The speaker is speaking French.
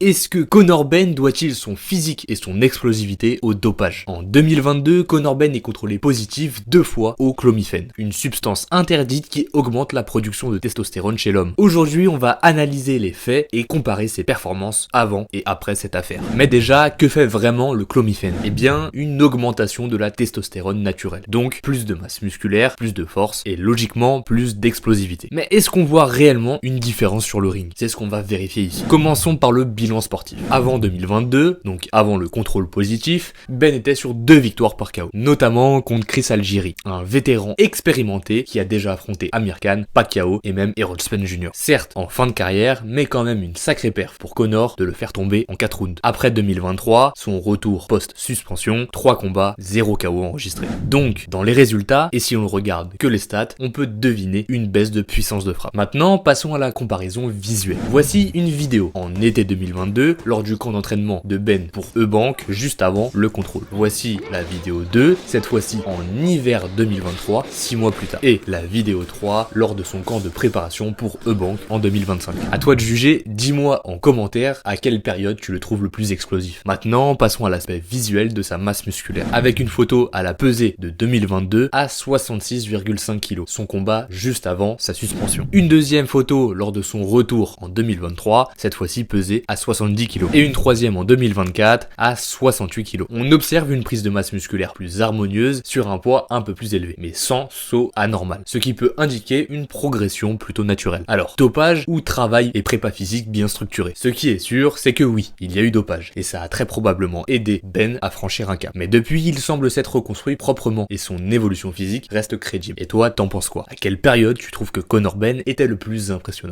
Est-ce que Conor Benn doit-il son physique et son explosivité au dopage? En 2022, Conor Benn est contrôlé positif 2 fois au clomifène, une substance interdite qui augmente la production de testostérone chez l'homme. Aujourd'hui, on va analyser les faits et comparer ses performances avant et après cette affaire. Mais déjà, que fait vraiment le clomifène? Eh bien, une augmentation de la testostérone naturelle. Donc, plus de masse musculaire, plus de force et logiquement, plus d'explosivité. Mais est-ce qu'on voit réellement une différence sur le ring? C'est ce qu'on va vérifier ici. Commençons par le bilan sportif. Avant 2022, donc avant le contrôle positif, Ben était sur 2 victoires par KO, notamment contre Chris Algieri, un vétéran expérimenté qui a déjà affronté Amir Khan, Pacquiao et même Errol Spence Jr. Certes en fin de carrière, mais quand même une sacrée perf pour Conor de le faire tomber en 4 rounds. Après 2023, son retour post-suspension, 3 combats, 0 KO enregistré. Donc, dans les résultats, et si on ne regarde que les stats, on peut deviner une baisse de puissance de frappe. Maintenant, passons à la comparaison visuelle. Voici une vidéo en été 2022, lors du camp d'entraînement de Ben pour Eubank, juste avant le contrôle. Voici la vidéo 2, cette fois-ci en hiver 2023, 6 mois plus tard. Et la vidéo 3, lors de son camp de préparation pour Eubank en 2025. À toi de juger, dis-moi en commentaire à quelle période tu le trouves le plus explosif. Maintenant, passons à l'aspect visuel de sa masse musculaire. Avec une photo à la pesée de 2022 à 66,5 kg, son combat juste avant sa suspension. Une deuxième photo lors de son retour en 2023, cette fois-ci pesée à 70 kg. Et une troisième en 2024 à 68 kg. On observe une prise de masse musculaire plus harmonieuse sur un poids un peu plus élevé, mais sans saut anormal, ce qui peut indiquer une progression plutôt naturelle. Alors, dopage ou travail et prépa physique bien structuré? Ce qui est sûr, c'est que oui, il y a eu dopage, et ça a très probablement aidé Ben à franchir un cap. Mais depuis, il semble s'être reconstruit proprement, et son évolution physique reste crédible. Et toi, t'en penses quoi? À quelle période tu trouves que Conor Benn était le plus impressionnant?